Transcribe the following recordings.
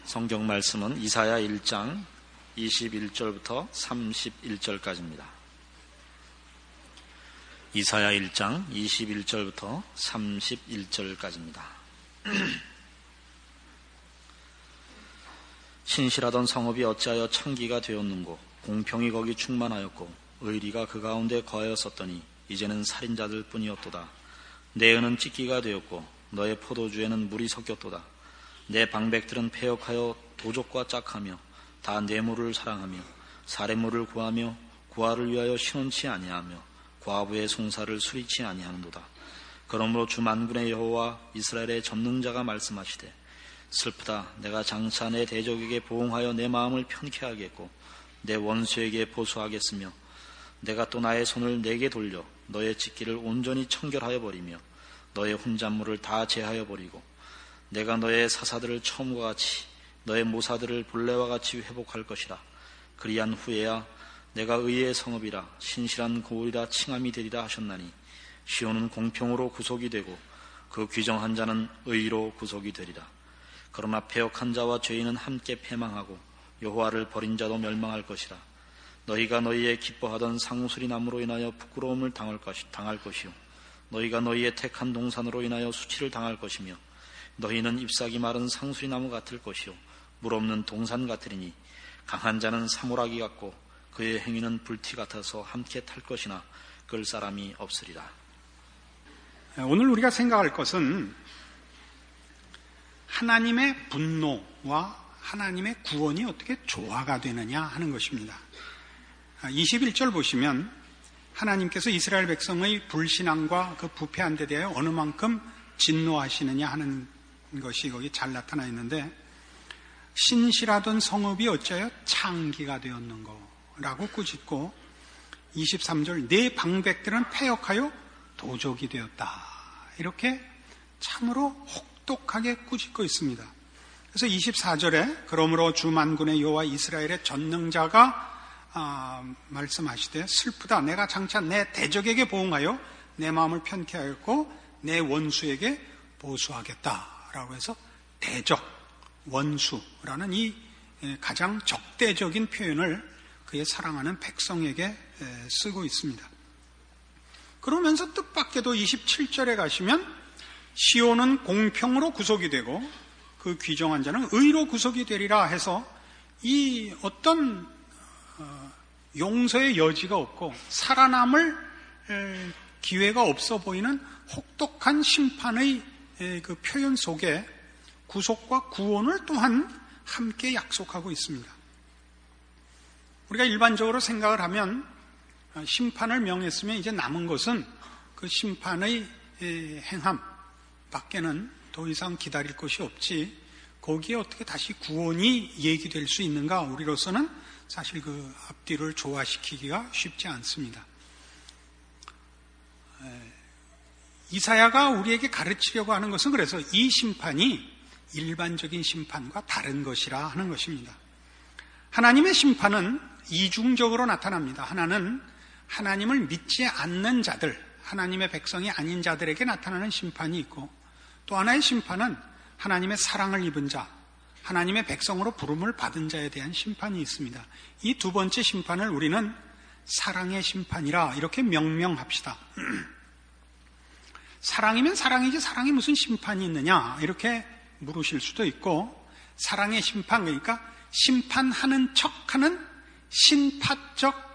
성경 말씀은 이사야 1장 21절부터 31절까지입니다. 이사야 1장 21절부터 31절까지입니다. 신실하던 성읍이 어찌하여 창기가 되었는고, 공평이 거기 충만하였고 의리가 그 가운데 거하였었더니 이제는 살인자들 뿐이었도다. 내 은은 찢기가 되었고 너의 포도주에는 물이 섞였도다. 내 방백들은 패역하여 도적과 짝하며 다 뇌물을 사랑하며 사례물을 구하며 구하를 위하여 신원치 아니하며 과부의 송사를 수리치 아니하는도다. 그러므로 주 만군의 여호와 이스라엘의 전능자가 말씀하시되, 슬프다. 내가 장차 내 대적에게 보응하여 내 마음을 편케 하겠고 내 원수에게 보수하겠으며, 내가 또 나의 손을 내게 돌려 너의 직기를 온전히 청결하여 버리며 너의 혼잣물을 다 제하여 버리고, 내가 너의 사사들을 처음과 같이 너의 모사들을 본래와 같이 회복할 것이라. 그리한 후에야 내가 의의 성읍이라 신실한 고을이라 칭함이 되리라 하셨나니, 시온은 공평으로 구속이 되고 그 규정한 자는 의로 구속이 되리라. 그러나 패역한 자와 죄인은 함께 패망하고 여호와를 버린 자도 멸망할 것이라. 너희가 너희의 기뻐하던 상수리 나무로 인하여 부끄러움을 당할 것이요, 너희가 너희의 택한 동산으로 인하여 수치를 당할 것이며, 너희는 잎사귀 마른 상수리 나무 같을 것이요 물 없는 동산 같으리니, 강한 자는 사물하기 같고 그의 행위는 불티 같아서 함께 탈 것이나 끌 사람이 없으리라. 오늘 우리가 생각할 것은 하나님의 분노와 하나님의 구원이 어떻게 조화가 되느냐 하는 것입니다. 21절 보시면 하나님께서 이스라엘 백성의 불신앙과 그 부패한 데 대하여 어느 만큼 진노하시느냐 하는 것이 거기 잘 나타나 있는데, 신실하던 성읍이 어찌하여 창기가 되었는고라고 꾸짖고, 23절 내 방백들은 패역하여 도적이 되었다, 이렇게 참으로 혹독하게 꾸짖고 있습니다. 그래서 24절에 그러므로 주 만군의 여호와 이스라엘의 전능자가 말씀하시되, 슬프다. 내가 장차 내 대적에게 보응하여 내 마음을 편케 하였고 내 원수에게 보수하겠다라고 해서 대적, 원수라는 이 가장 적대적인 표현을 그의 사랑하는 백성에게 쓰고 있습니다. 그러면서 뜻밖에도 27절에 가시면 시온은 공평으로 구속이 되고 그 귀정한 자는 의로 구속이 되리라 해서, 이 어떤 용서의 여지가 없고 살아남을 기회가 없어 보이는 혹독한 심판의 그 표현 속에 구속과 구원을 또한 함께 약속하고 있습니다. 우리가 일반적으로 생각을 하면 심판을 명했으면 이제 남은 것은 그 심판의 행함 밖에는 더 이상 기다릴 것이 없지, 거기에 어떻게 다시 구원이 얘기될 수 있는가, 우리로서는 사실 그 앞뒤를 조화시키기가 쉽지 않습니다. 이사야가 우리에게 가르치려고 하는 것은 그래서 이 심판이 일반적인 심판과 다른 것이라 하는 것입니다. 하나님의 심판은 이중적으로 나타납니다. 하나는 하나님을 믿지 않는 자들, 하나님의 백성이 아닌 자들에게 나타나는 심판이 있고, 또 하나의 심판은 하나님의 사랑을 입은 자, 하나님의 백성으로 부름을 받은 자에 대한 심판이 있습니다. 이 두 번째 심판을 우리는 사랑의 심판이라 이렇게 명명합시다. 사랑이면 사랑이지 사랑이 무슨 심판이 있느냐 이렇게 물으실 수도 있고, 사랑의 심판, 그러니까 심판하는 척하는 신파적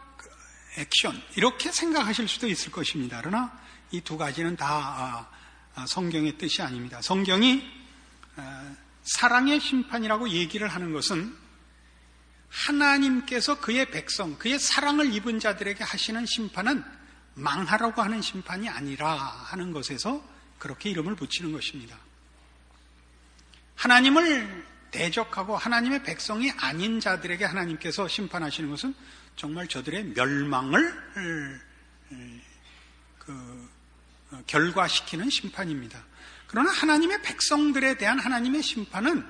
액션, 이렇게 생각하실 수도 있을 것입니다. 그러나 이 두 가지는 다 성경의 뜻이 아닙니다. 성경이 사랑의 심판이라고 얘기를 하는 것은 하나님께서 그의 백성, 그의 사랑을 입은 자들에게 하시는 심판은 망하라고 하는 심판이 아니라 하는 것에서 그렇게 이름을 붙이는 것입니다. 하나님을 대적하고 하나님의 백성이 아닌 자들에게 하나님께서 심판하시는 것은 정말 저들의 멸망을 결과시키는 심판입니다. 그러나 하나님의 백성들에 대한 하나님의 심판은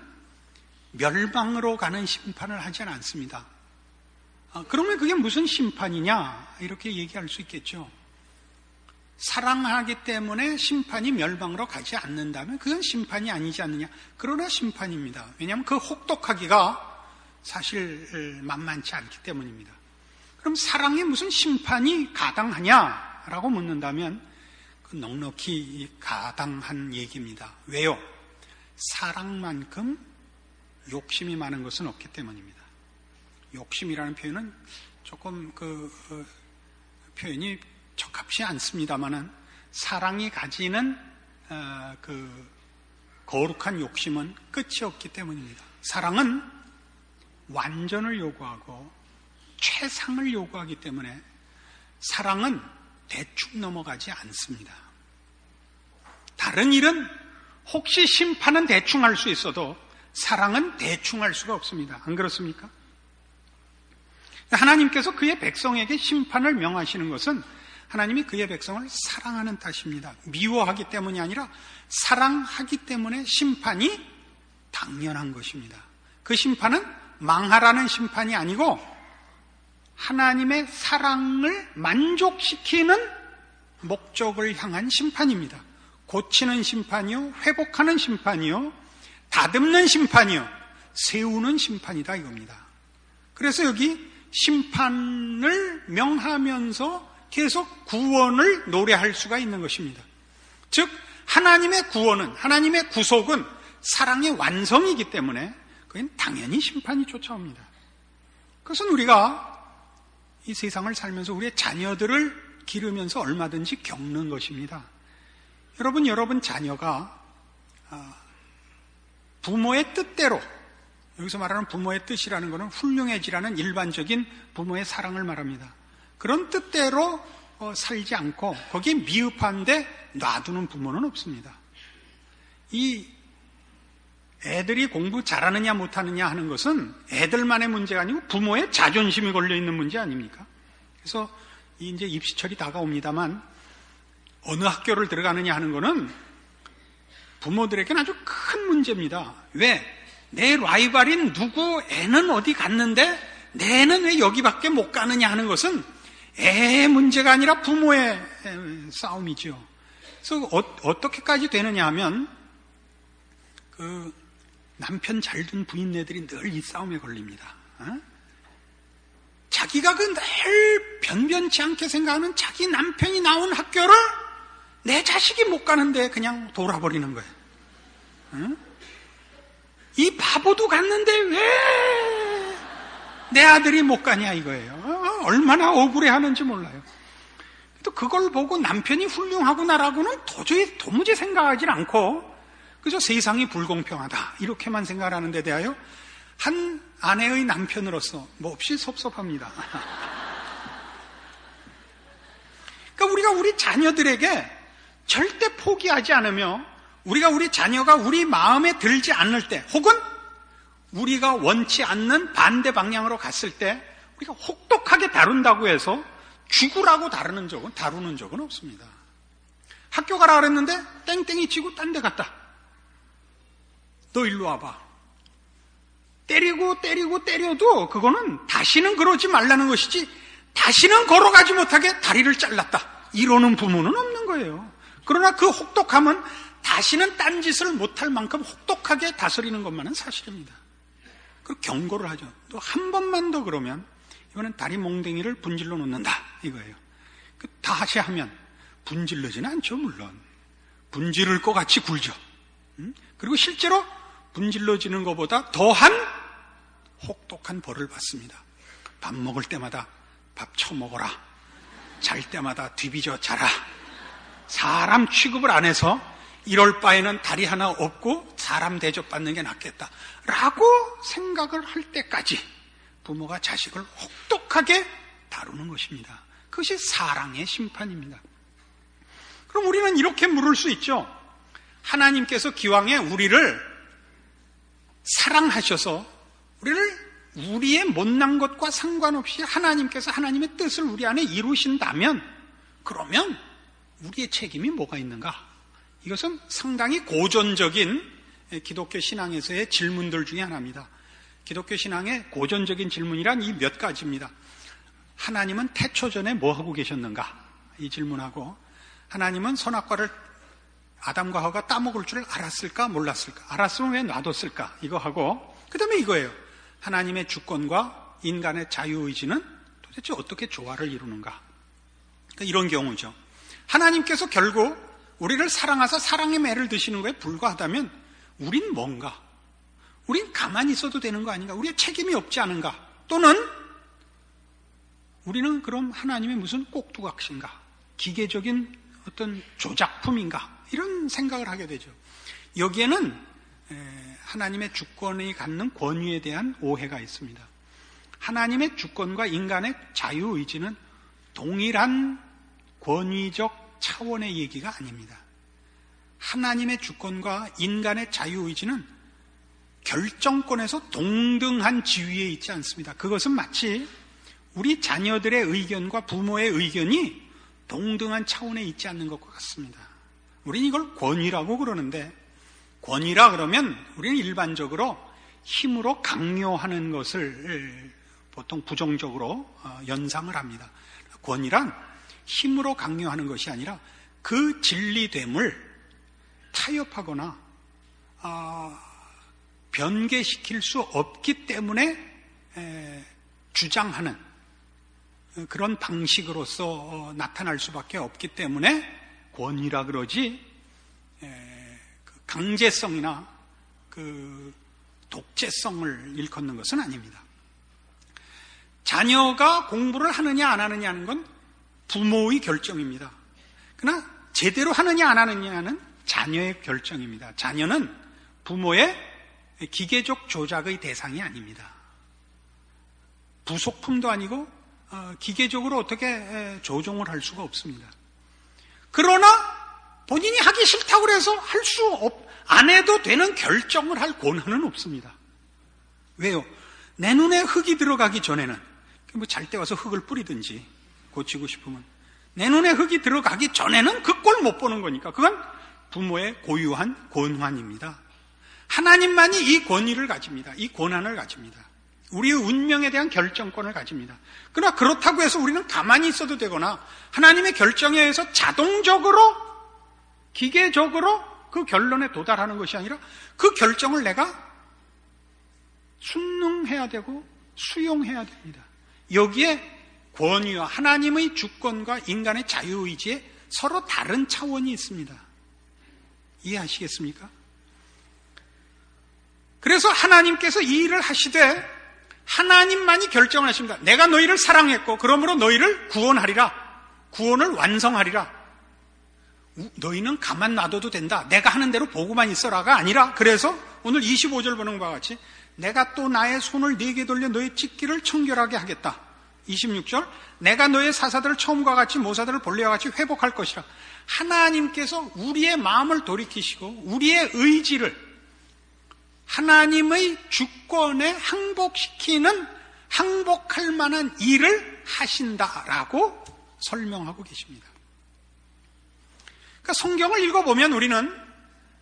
멸망으로 가는 심판을 하지 않습니다. 그러면 그게 무슨 심판이냐 이렇게 얘기할 수 있겠죠. 사랑하기 때문에 심판이 멸망으로 가지 않는다면 그건 심판이 아니지 않느냐? 그러나 심판입니다. 왜냐하면 그 혹독하기가 사실 만만치 않기 때문입니다. 그럼 사랑에 무슨 심판이 가당하냐라고 묻는다면 그 넉넉히 가당한 얘기입니다. 왜요? 사랑만큼 욕심이 많은 것은 없기 때문입니다. 욕심이라는 표현은 조금 표현이 적합치 않습니다만은 사랑이 가지는 거룩한 욕심은 끝이 없기 때문입니다. 사랑은 완전을 요구하고 최상을 요구하기 때문에 사랑은 대충 넘어가지 않습니다. 다른 일은 혹시 심판은 대충 할 수 있어도 사랑은 대충 할 수가 없습니다. 안 그렇습니까? 하나님께서 그의 백성에게 심판을 명하시는 것은 하나님이 그의 백성을 사랑하는 탓입니다. 미워하기 때문이 아니라 사랑하기 때문에 심판이 당연한 것입니다. 그 심판은 망하라는 심판이 아니고 하나님의 사랑을 만족시키는 목적을 향한 심판입니다. 고치는 심판이요, 회복하는 심판이요, 다듬는 심판이요, 세우는 심판이다 이겁니다. 그래서 여기 심판을 명하면서 계속 구원을 노래할 수가 있는 것입니다. 즉 하나님의 구원은, 하나님의 구속은 사랑의 완성이기 때문에 그건 당연히 심판이 쫓아옵니다. 그것은 우리가 이 세상을 살면서 우리의 자녀들을 기르면서 얼마든지 겪는 것입니다. 여러분 자녀가 부모의 뜻대로, 여기서 말하는 부모의 뜻이라는 것은 훌륭해지라는 일반적인 부모의 사랑을 말합니다. 그런 뜻대로 살지 않고 거기에 미흡한데 놔두는 부모는 없습니다. 이 애들이 공부 잘하느냐 못하느냐 하는 것은 애들만의 문제가 아니고 부모의 자존심이 걸려있는 문제 아닙니까? 그래서 이제 입시철이 다가옵니다만 어느 학교를 들어가느냐 하는 것은 부모들에게는 아주 큰 문제입니다. 왜? 내 라이벌인 누구 애는 어디 갔는데 내 애는 왜 여기밖에 못 가느냐 하는 것은 애의 문제가 아니라 부모의 싸움이죠. 그래서 어떻게까지 되느냐 하면 남편 잘 둔 부인네들이 늘 이 싸움에 걸립니다. 자기가 늘 변변치 않게 생각하는 자기 남편이 나온 학교를 내 자식이 못 가는데 그냥 돌아버리는 거예요. 이 바보도 갔는데 왜 내 아들이 못 가냐 이거예요. 얼마나 억울해하는지 몰라요. 또 그걸 보고 남편이 훌륭하구나라고는 도무지 생각하지 않고 그저 세상이 불공평하다 이렇게만 생각하는 데 대하여 한 아내의 남편으로서 몹시 섭섭합니다. 그러니까 우리가 우리 자녀들에게 절대 포기하지 않으며 우리가 우리 자녀가 우리 마음에 들지 않을 때 혹은 우리가 원치 않는 반대 방향으로 갔을 때 우리가 혹독하게 다룬다고 해서 죽으라고 다루는 적은 없습니다. 학교 가라 그랬는데 땡땡이 치고 딴 데 갔다. 너 일로 와봐. 때려도 그거는 다시는 그러지 말라는 것이지 다시는 걸어가지 못하게 다리를 잘랐다. 이러는 부모는 없는 거예요. 그러나 그 혹독함은 다시는 딴짓을 못할 만큼 혹독하게 다스리는 것만은 사실입니다. 그리고 경고를 하죠. 또 한 번만 더 그러면 이거는 다리 몽댕이를 분질러 놓는다 이거예요. 다시 하면 분질러지는 않죠. 물론 분질을 것 같이 굴죠. 그리고 실제로 분질러지는 것보다 더한 혹독한 벌을 받습니다. 밥 먹을 때마다 밥 처먹어라. 잘 때마다 뒤비져 자라. 사람 취급을 안 해서 이럴 바에는 다리 하나 없고 사람 대접받는 게 낫겠다 라고 생각을 할 때까지 부모가 자식을 혹독하게 다루는 것입니다. 그것이 사랑의 심판입니다. 그럼 우리는 이렇게 물을 수 있죠. 하나님께서 기왕에 우리를 사랑하셔서 우리를 우리의 못난 것과 상관없이 하나님께서 하나님의 뜻을 우리 안에 이루신다면 그러면 우리의 책임이 뭐가 있는가? 이것은 상당히 고전적인 기독교 신앙에서의 질문들 중에 하나입니다. 기독교 신앙의 고전적인 질문이란 이 몇 가지입니다. 하나님은 태초전에 뭐 하고 계셨는가? 이 질문하고 하나님은 선악과를 아담과 하와가 따먹을 줄 알았을까 몰랐을까? 알았으면 왜 놔뒀을까? 이거 하고 그 다음에 이거예요. 하나님의 주권과 인간의 자유의지는 도대체 어떻게 조화를 이루는가? 그러니까 이런 경우죠. 하나님께서 결국 우리를 사랑하사 사랑의 매를 드시는 거에 불과하다면 우린 뭔가? 우린 가만히 있어도 되는 거 아닌가? 우리의 책임이 없지 않은가? 또는 우리는 그럼 하나님의 무슨 꼭두각시인가? 기계적인 어떤 조작품인가? 이런 생각을 하게 되죠. 여기에는 하나님의 주권이 갖는 권위에 대한 오해가 있습니다. 하나님의 주권과 인간의 자유의지는 동일한 권위적 차원의 얘기가 아닙니다. 하나님의 주권과 인간의 자유의지는 결정권에서 동등한 지위에 있지 않습니다. 그것은 마치 우리 자녀들의 의견과 부모의 의견이 동등한 차원에 있지 않는 것과 같습니다. 우리는 이걸 권위라고 그러는데, 권위라 그러면 우리는 일반적으로 힘으로 강요하는 것을 보통 부정적으로 연상을 합니다. 권위란 힘으로 강요하는 것이 아니라 그 진리됨을 타협하거나 변개시킬 수 없기 때문에 주장하는 그런 방식으로서 나타날 수밖에 없기 때문에 권위라 그러지, 강제성이나 독재성을 일컫는 것은 아닙니다. 자녀가 공부를 하느냐 안 하느냐는 건 부모의 결정입니다. 그러나 제대로 하느냐 안 하느냐는 자녀의 결정입니다. 자녀는 부모의 기계적 조작의 대상이 아닙니다. 부속품도 아니고 기계적으로 어떻게 조종을 할 수가 없습니다. 그러나 본인이 하기 싫다고 해서 안 해도 되는 결정을 할 권한은 없습니다. 왜요? 내 눈에 흙이 들어가기 전에는 잘 때 와서 흙을 뿌리든지 고치고 싶으면 내 눈에 흙이 들어가기 전에는 그 꼴 못 보는 거니까 그건 부모의 고유한 권한입니다. 하나님만이 이 권위를 가집니다. 이 권한을 가집니다. 우리의 운명에 대한 결정권을 가집니다. 그러나 그렇다고 해서 우리는 가만히 있어도 되거나 하나님의 결정에 의해서 자동적으로 기계적으로 그 결론에 도달하는 것이 아니라 그 결정을 내가 순응해야 되고 수용해야 됩니다. 여기에 권위와 하나님의 주권과 인간의 자유의지에 서로 다른 차원이 있습니다. 이해하시겠습니까? 그래서 하나님께서 이 일을 하시되 하나님만이 결정을 하십니다. 내가 너희를 사랑했고 그러므로 너희를 구원하리라. 구원을 완성하리라. 너희는 가만 놔둬도 된다. 내가 하는 대로 보고만 있어라가 아니라, 그래서 오늘 25절 보는 것과 같이 내가 또 나의 손을 네게 돌려 너의 찢기를 청결하게 하겠다. 26절 내가 너의 사사들을 처음과 같이 모사들을 본래와 같이 회복할 것이라. 하나님께서 우리의 마음을 돌이키시고 우리의 의지를 하나님의 주권에 항복시키는 항복할 만한 일을 하신다라고 설명하고 계십니다. 그러니까 성경을 읽어보면 우리는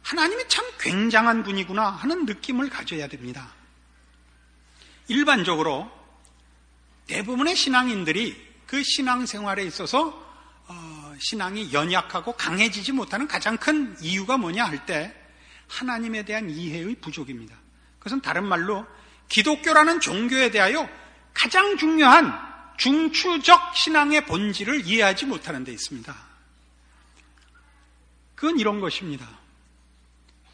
하나님이 참 굉장한 분이구나 하는 느낌을 가져야 됩니다. 일반적으로 대부분의 신앙인들이 그 신앙생활에 있어서 신앙이 연약하고 강해지지 못하는 가장 큰 이유가 뭐냐 할 때 하나님에 대한 이해의 부족입니다. 그것은 다른 말로 기독교라는 종교에 대하여 가장 중요한 중추적 신앙의 본질을 이해하지 못하는 데 있습니다. 그건 이런 것입니다.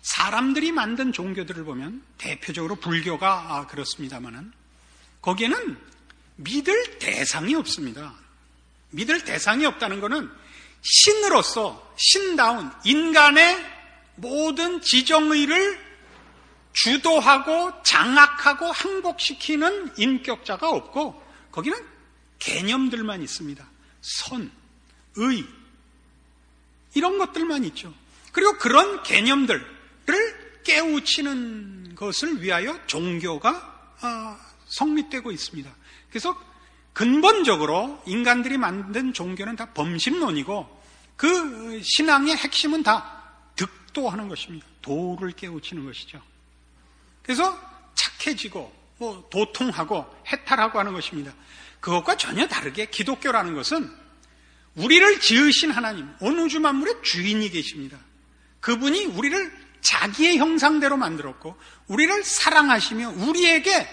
사람들이 만든 종교들을 보면 대표적으로 불교가 그렇습니다마는 거기에는 믿을 대상이 없습니다. 믿을 대상이 없다는 것은 신으로서 신다운 인간의 모든 지정의를 주도하고 장악하고 항복시키는 인격자가 없고 거기는 개념들만 있습니다. 선, 의 이런 것들만 있죠. 그리고 그런 개념들을 깨우치는 것을 위하여 종교가 성립되고 있습니다. 그래서 근본적으로 인간들이 만든 종교는 다 범신론이고 그 신앙의 핵심은 다 득도하는 것입니다. 도를 깨우치는 것이죠. 그래서 착해지고 도통하고 해탈하고 하는 것입니다. 그것과 전혀 다르게 기독교라는 것은 우리를 지으신 하나님, 온 우주 만물의 주인이 계십니다. 그분이 우리를 자기의 형상대로 만들었고 우리를 사랑하시며 우리에게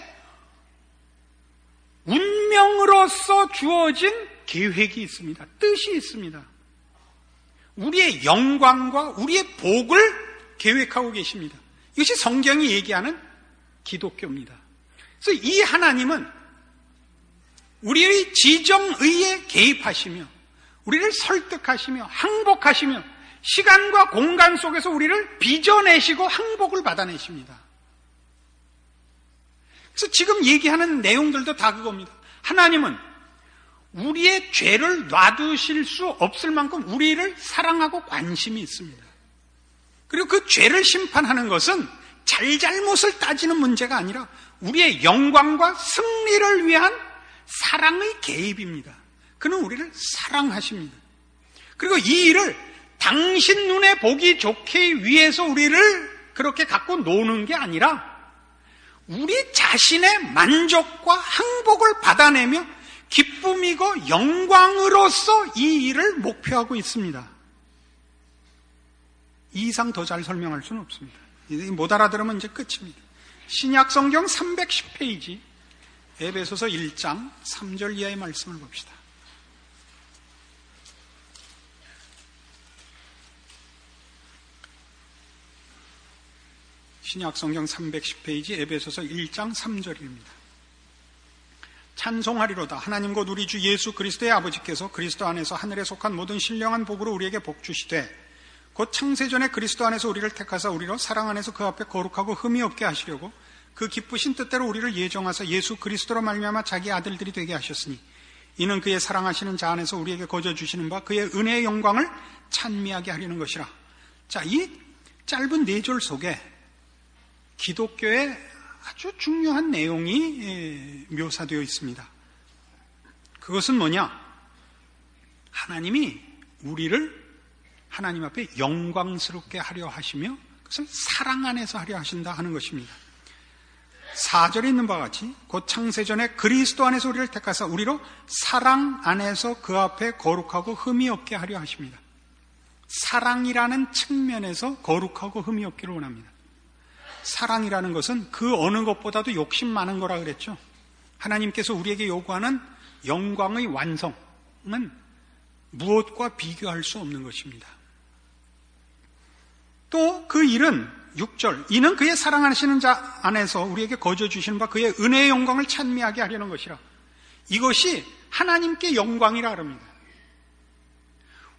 운명으로서 주어진 계획이 있습니다. 뜻이 있습니다. 우리의 영광과 우리의 복을 계획하고 계십니다. 이것이 성경이 얘기하는 기독교입니다. 그래서 이 하나님은 우리의 지정의에 개입하시며 우리를 설득하시며 항복하시며 시간과 공간 속에서 우리를 빚어내시고 항복을 받아내십니다. 그래서 지금 얘기하는 내용들도 다 그겁니다. 하나님은 우리의 죄를 놔두실 수 없을 만큼 우리를 사랑하고 관심이 있습니다. 그리고 그 죄를 심판하는 것은 잘잘못을 따지는 문제가 아니라 우리의 영광과 승리를 위한 사랑의 개입입니다. 그는 우리를 사랑하십니다. 그리고 이 일을 당신 눈에 보기 좋게 위해서 우리를 그렇게 갖고 노는 게 아니라 우리 자신의 만족과 항복을 받아내며 기쁨이고 영광으로서 이 일을 목표하고 있습니다. 이 이상 더 잘 설명할 수는 없습니다. 못 알아들으면 이제 끝입니다. 신약 성경 310페이지 에베소서 1장 3절 이하의 말씀을 봅시다. 신약 성경 310페이지 에베소서 1장 3절입니다. 찬송하리로다. 하나님 곧 우리 주 예수 그리스도의 아버지께서 그리스도 안에서 하늘에 속한 모든 신령한 복으로 우리에게 복 주시되 곧 창세전에 그리스도 안에서 우리를 택하사 우리로 사랑 안에서 그 앞에 거룩하고 흠이 없게 하시려고 그 기쁘신 뜻대로 우리를 예정하사 예수 그리스도로 말미암아 자기 아들들이 되게 하셨으니 이는 그의 사랑하시는 자 안에서 우리에게 거저 주시는 바 그의 은혜의 영광을 찬미하게 하려는 것이라. 자, 이 짧은 4절 속에 기독교의 아주 중요한 내용이 묘사되어 있습니다. 그것은 뭐냐? 하나님이 우리를 하나님 앞에 영광스럽게 하려 하시며 그것을 사랑 안에서 하려 하신다 하는 것입니다. 4절에 있는 바와 같이 곧 창세전에 그리스도 안에서 우리를 택하사 우리로 사랑 안에서 그 앞에 거룩하고 흠이 없게 하려 하십니다. 사랑이라는 측면에서 거룩하고 흠이 없기를 원합니다. 사랑이라는 것은 그 어느 것보다도 욕심 많은 거라 그랬죠. 하나님께서 우리에게 요구하는 영광의 완성은 무엇과 비교할 수 없는 것입니다. 또 그 일은 6절 이는 그의 사랑하시는 자 안에서 우리에게 거저 주시는 바 그의 은혜의 영광을 찬미하게 하려는 것이라. 이것이 하나님께 영광이라 합니다.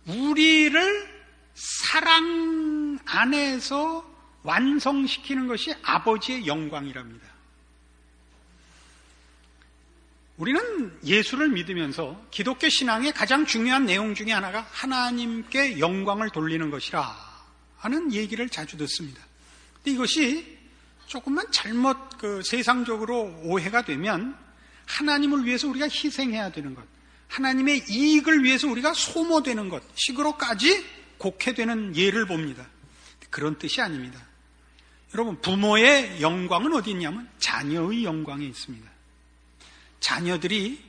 우리를 사랑 안에서 완성시키는 것이 아버지의 영광이랍니다. 우리는 예수를 믿으면서 기독교 신앙의 가장 중요한 내용 중에 하나가 하나님께 영광을 돌리는 것이라 하는 얘기를 자주 듣습니다. 근데 이것이 조금만 잘못 세상적으로 오해가 되면 하나님을 위해서 우리가 희생해야 되는 것, 하나님의 이익을 위해서 우리가 소모되는 것 식으로까지 곡해되는 예를 봅니다. 그런 뜻이 아닙니다. 여러분, 부모의 영광은 어디 있냐면 자녀의 영광에 있습니다. 자녀들이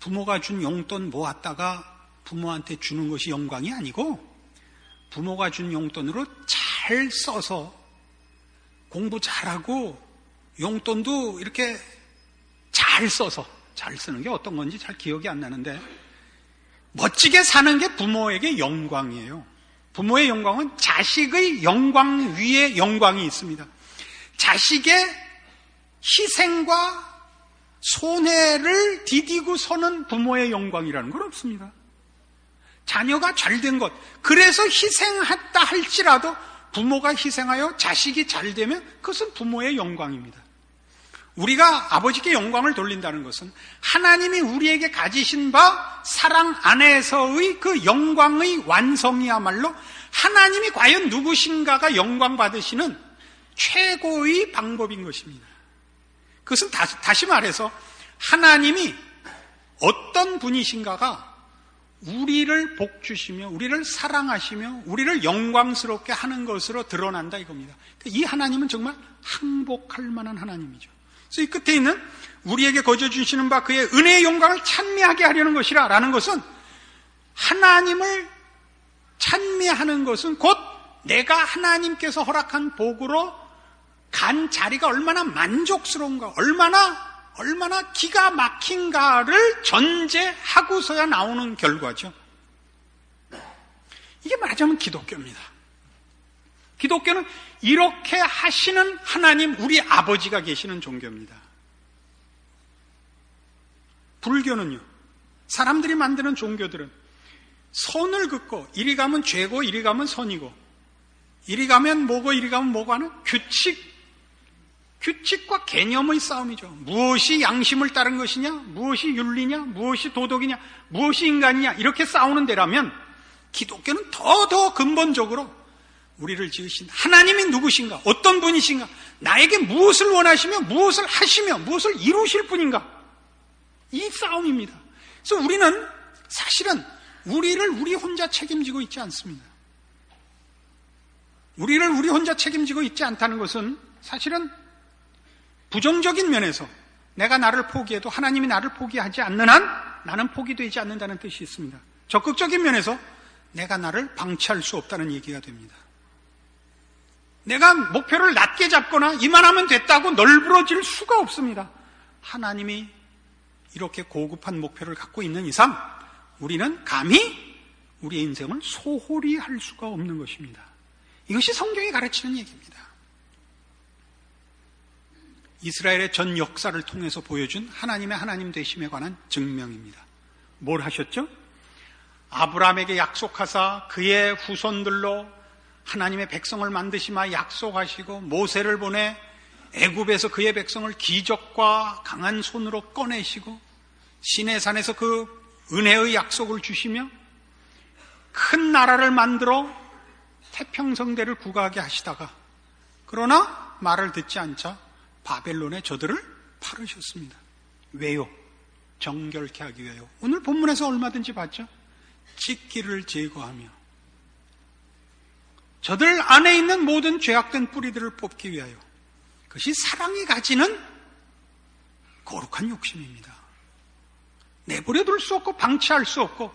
부모가 준 용돈 모았다가 부모한테 주는 것이 영광이 아니고 부모가 준 용돈으로 잘 써서 공부 잘하고 용돈도 이렇게 잘 써서, 잘 쓰는 게 어떤 건지 잘 기억이 안 나는데 멋지게 사는 게 부모에게 영광이에요. 부모의 영광은 자식의 영광 위에 영광이 있습니다. 자식의 희생과 손해를 디디고 서는 부모의 영광이라는 건 없습니다. 자녀가 잘된 것, 그래서 희생했다 할지라도 부모가 희생하여 자식이 잘되면 그것은 부모의 영광입니다. 우리가 아버지께 영광을 돌린다는 것은 하나님이 우리에게 가지신 바 사랑 안에서의 그 영광의 완성이야말로 하나님이 과연 누구신가가 영광 받으시는 최고의 방법인 것입니다. 그것은 다시 말해서 하나님이 어떤 분이신가가 우리를 복주시며 우리를 사랑하시며 우리를 영광스럽게 하는 것으로 드러난다 이겁니다. 이 하나님은 정말 항복할 만한 하나님이죠. 그래서 이 끝에 있는 우리에게 거저 주시는 바 그의 은혜의 영광을 찬미하게 하려는 것이라 라는 것은 하나님을 찬미하는 것은 곧 내가 하나님께서 허락한 복으로 간 자리가 얼마나 만족스러운가, 얼마나 기가 막힌가를 전제하고서야 나오는 결과죠. 이게 말하자면 기독교입니다. 기독교는 이렇게 하시는 하나님, 우리 아버지가 계시는 종교입니다. 불교는요, 사람들이 만드는 종교들은 선을 긋고 이리 가면 죄고 이리 가면 선이고 이리 가면 뭐고 이리 가면 뭐고 하는 규칙과 개념의 싸움이죠. 무엇이 양심을 따른 것이냐, 무엇이 윤리냐, 무엇이 도덕이냐, 무엇이 인간이냐, 이렇게 싸우는 데라면 기독교는 더 근본적으로 우리를 지으신 하나님이 누구신가, 어떤 분이신가, 나에게 무엇을 원하시며 무엇을 하시며 무엇을 이루실 분인가, 이 싸움입니다. 그래서 우리는 사실은 우리 혼자 책임지고 있지 않습니다. 우리를 우리 혼자 책임지고 있지 않다는 것은 사실은 부정적인 면에서 내가 나를 포기해도 하나님이 나를 포기하지 않는 한 나는 포기되지 않는다는 뜻이 있습니다. 적극적인 면에서 내가 나를 방치할 수 없다는 얘기가 됩니다. 내가 목표를 낮게 잡거나 이만하면 됐다고 널브러질 수가 없습니다. 하나님이 이렇게 고급한 목표를 갖고 있는 이상 우리는 감히 우리의 인생을 소홀히 할 수가 없는 것입니다. 이것이 성경이 가르치는 얘기입니다. 이스라엘의 전 역사를 통해서 보여준 하나님의 하나님 되심에 관한 증명입니다. 뭘 하셨죠? 아브라함에게 약속하사 그의 후손들로 하나님의 백성을 만드시마 약속하시고 모세를 보내 애굽에서 그의 백성을 기적과 강한 손으로 꺼내시고 시내산에서 그 은혜의 약속을 주시며 큰 나라를 만들어 태평성대를 구가하게 하시다가 그러나 말을 듣지 않자 바벨론에 저들을 팔으셨습니다. 왜요? 정결케 하기 위하여. 오늘 본문에서 얼마든지 봤죠? 찢기를 제거하며 저들 안에 있는 모든 죄악된 뿌리들을 뽑기 위하여. 그것이 사랑이 가지는 거룩한 욕심입니다. 내버려 둘 수 없고 방치할 수 없고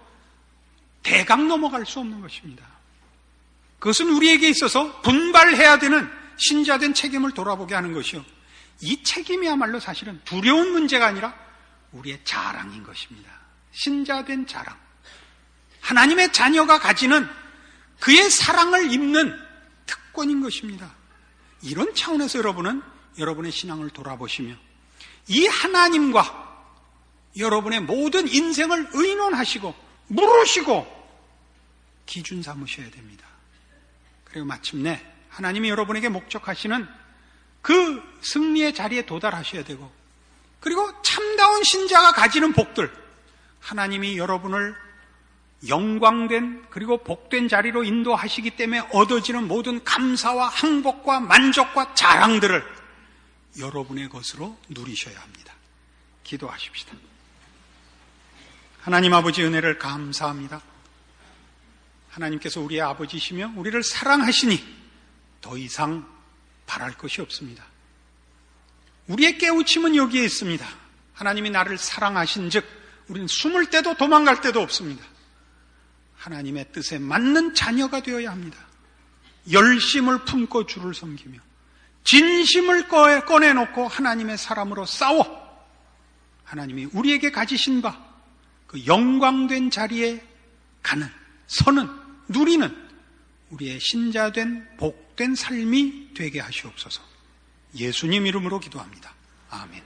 대강 넘어갈 수 없는 것입니다. 그것은 우리에게 있어서 분발해야 되는 신자된 책임을 돌아보게 하는 것이요, 이 책임이야말로 사실은 두려운 문제가 아니라 우리의 자랑인 것입니다. 신자된 자랑, 하나님의 자녀가 가지는 그의 사랑을 입는 특권인 것입니다. 이런 차원에서 여러분은 여러분의 신앙을 돌아보시며 이 하나님과 여러분의 모든 인생을 의논하시고 물으시고 기준 삼으셔야 됩니다. 그리고 마침내 하나님이 여러분에게 목적하시는 그 승리의 자리에 도달하셔야 되고, 그리고 참다운 신자가 가지는 복들, 하나님이 여러분을 영광된 그리고 복된 자리로 인도하시기 때문에 얻어지는 모든 감사와 항복과 만족과 자랑들을 여러분의 것으로 누리셔야 합니다. 기도하십시다. 하나님 아버지, 은혜를 감사합니다. 하나님께서 우리의 아버지시며 우리를 사랑하시니 더 이상 바랄 것이 없습니다. 우리의 깨우침은 여기에 있습니다. 하나님이 나를 사랑하신 즉 우리는 숨을 때도 도망갈 때도 없습니다. 하나님의 뜻에 맞는 자녀가 되어야 합니다. 열심을 품고 주를 섬기며 진심을 꺼내놓고 하나님의 사람으로 싸워 하나님이 우리에게 가지신 바 그 영광된 자리에 가는, 서는, 누리는 우리의 신자된 복된 삶이 되게 하시옵소서. 예수님 이름으로 기도합니다. 아멘.